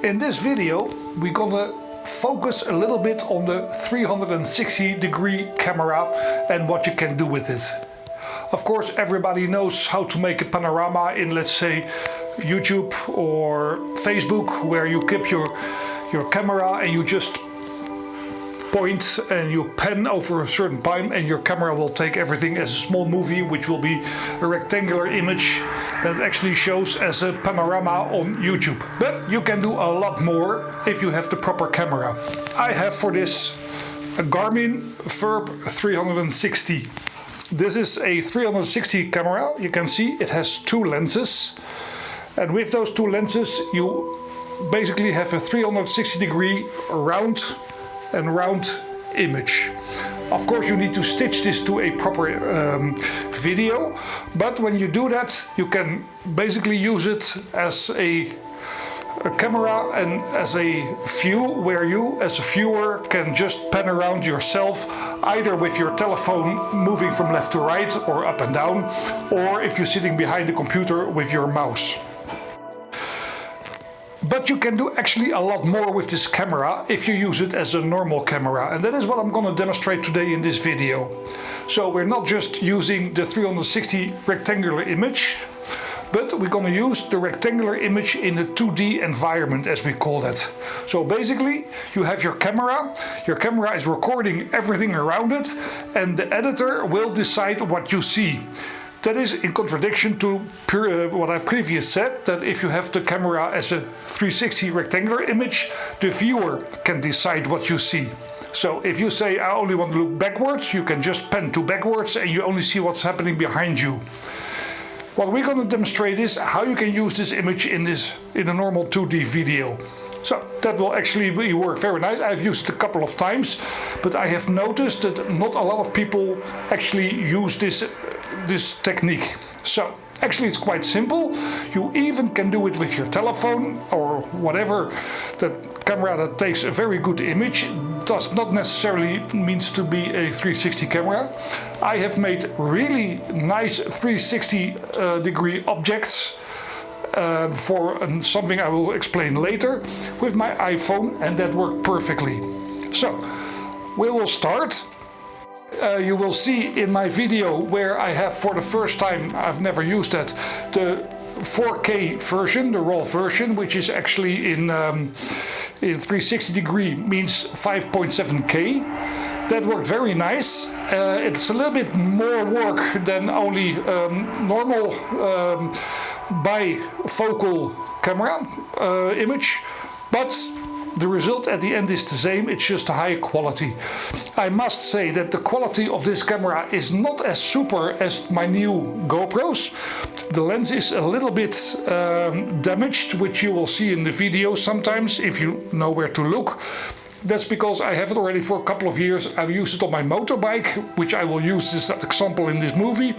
In this video we're gonna focus a little bit on the 360-degree camera and what you can do with it. Of course, everybody knows how to make a panorama in, let's say, YouTube or Facebook, where you keep your camera and you just point and you pan over a certain time and your camera will take everything as a small movie, which will be a rectangular image that actually shows as a panorama on YouTube. But you can do a lot more if you have the proper camera. I have for this a Garmin Virb 360. This is a 360 camera. You can see it has two lenses, and with those two lenses you basically have a 360-degree round image. Of course, you need to stitch this to a proper video, but when you do that, you can basically use it as a camera and as a view where you as a viewer can just pan around yourself, either with your telephone moving from left to right or up and down, or if you're sitting behind the computer with your mouse. But you can do actually a lot more with this camera if you use it as a normal camera, and that is what I'm going to demonstrate today in this video. So we're not just using the 360 rectangular image, but we're going to use the rectangular image in a 2D environment, as we call that. So basically you have your camera is recording everything around it, and the editor will decide what you see. That is in contradiction to what I previously said, that if you have the camera as a 360 rectangular image, the viewer can decide what you see. So if you say, I only want to look backwards, you can just pan to backwards and you only see what's happening behind you. What we're going to demonstrate is how you can use this image in a normal 2D video. So that will actually work very nice. I've used it a couple of times, but I have noticed that not a lot of people actually use this technique. So actually it's quite simple. You even can do it with your telephone or whatever, that camera that takes a very good image. Does not necessarily means to be a 360 camera. I have made really nice 360 degree objects for something I will explain later with my iPhone, and that worked perfectly. So we will start. You will see in my video where I have, for the first time, I've never used that, the 4K version, the raw version, which is actually in 360 degree means 5.7K. That worked very nice. It's a little bit more work than only normal bifocal camera image, but the result at the end is the same. It's just a high quality. I must say that the quality of this camera is not as super as my new GoPros. The lens is a little bit damaged, which you will see in the video sometimes if you know where to look. That's because I have it already for a couple of years. I've used it on my motorbike, which I will use this example in this movie.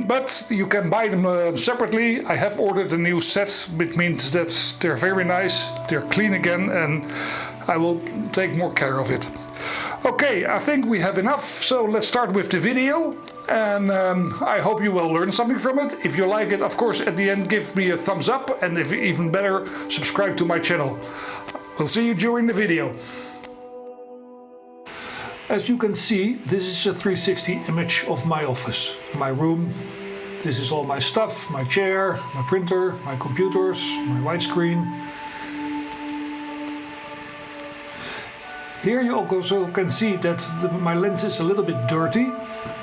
But you can buy them separately. I have ordered a new set, which means that they're very nice, they're clean again, and I will take more care of it. Okay, I think we have enough, so let's start with the video, and I hope you will learn something from it. If you like it, of course, at the end give me a thumbs up, and if even better, subscribe to my channel. We'll see you during the video. As you can see, this is a 360 image of my office, my room. This is all my stuff, my chair, my printer, my computers, my widescreen. Here you also can see that my lens is a little bit dirty,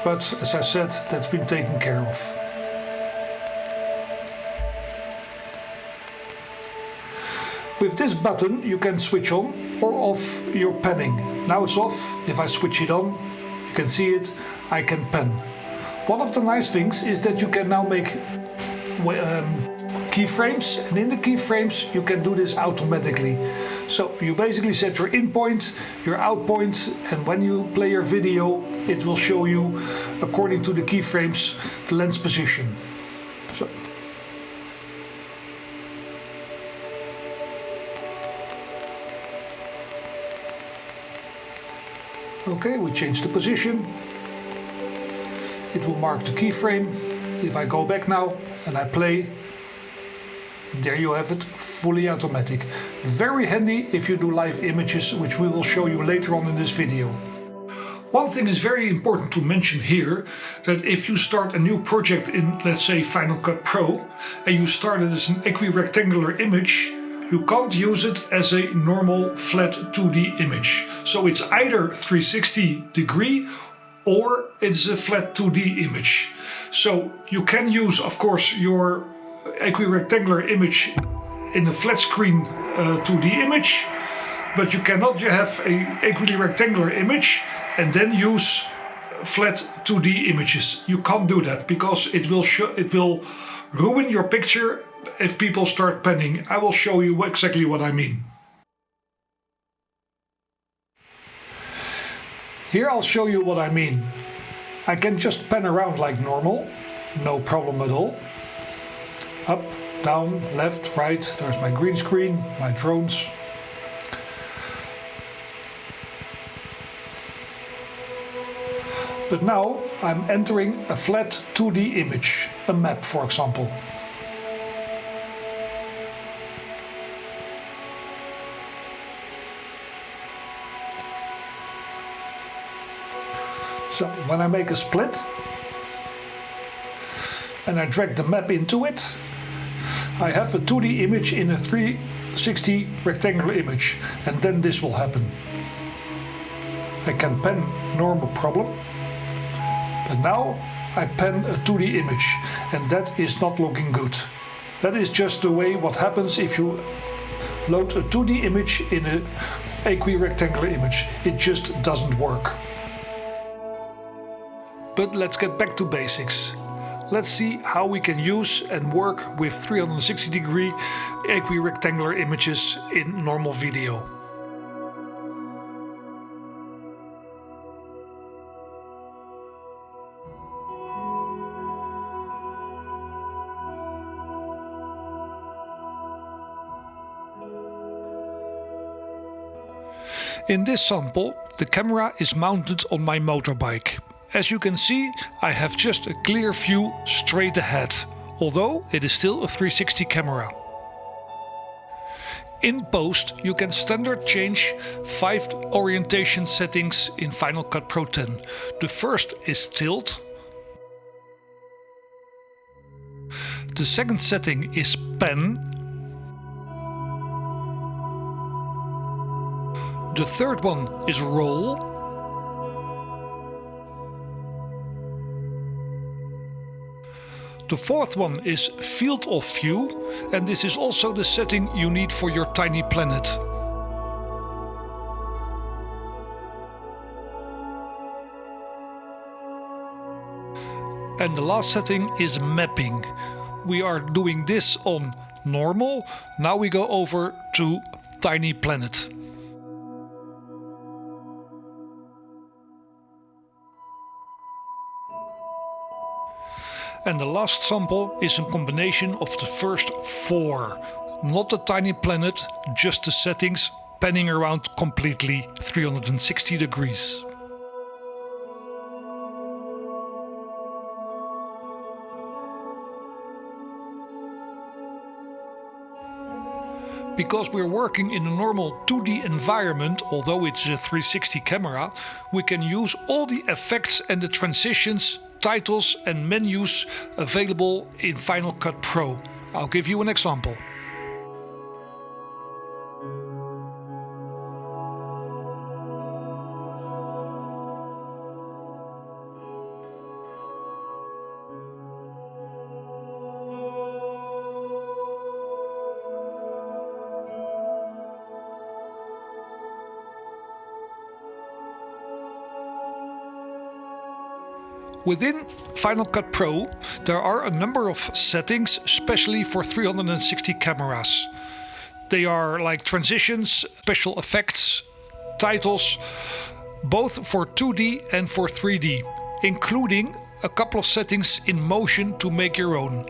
but as I said, that's been taken care of. With this button you can switch on or off your panning. Now it's off. If I switch it on, you can see it, I can pan. One of the nice things is that you can now make keyframes, and in the keyframes you can do this automatically. So you basically set your in point, your out point, and when you play your video it will show you, according to the keyframes, the lens position. So. Okay, we change the position. It will mark the keyframe. If I go back now and I play, there you have it, fully automatic. Very handy if you do live images, which we will show you later on in this video. One thing is very important to mention here, that if you start a new project in, let's say, Final Cut Pro, and you start it as an equirectangular image, you can't use it as a normal flat 2D image. So it's either 360 degree or it's a flat 2D image. So you can use, of course, your equirectangular image in a flat screen 2D image, but you cannot have a equirectangular image and then use flat 2D images. You can't do that because it will ruin your picture if people start panning. I will show you exactly what I mean. Here I'll show you what I mean. I can just pan around like normal, no problem at all. Up, down, left, right, there's my green screen, my drones. But now I'm entering a flat 2D image, a map for example. So when I make a split and I drag the map into it, I have a 2D image in a 360 rectangular image, and then this will happen. I can pan normal problem, but now I pan a 2D image, and that is not looking good. That is just the way what happens if you load a 2D image in an equirectangular image. It just doesn't work. But let's get back to basics. Let's see how we can use and work with 360 degree equirectangular images in normal video. In this sample, the camera is mounted on my motorbike. As you can see, I have just a clear view straight ahead, although it is still a 360 camera. In post, you can standard change 5 orientation settings in Final Cut Pro 10. The first is tilt. The second setting is pan. The third one is roll. The fourth one is field of view, and this is also the setting you need for your tiny planet. And the last setting is mapping. We are doing this on normal. Now we go over to tiny planet. And the last sample is a combination of the first 4. Not the tiny planet, just the settings, panning around completely 360 degrees. Because we're working in a normal 2D environment, although it's a 360 camera, we can use all the effects and the transitions, titles and menus available in Final Cut Pro. I'll give you an example. Within Final Cut Pro, there are a number of settings, especially for 360 cameras. They are like transitions, special effects, titles, both for 2D and for 3D, including a couple of settings in motion to make your own.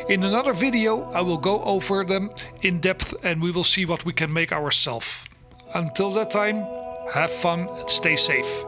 In another video, I will go over them in depth and we will see what we can make ourselves. Until that time, have fun and stay safe.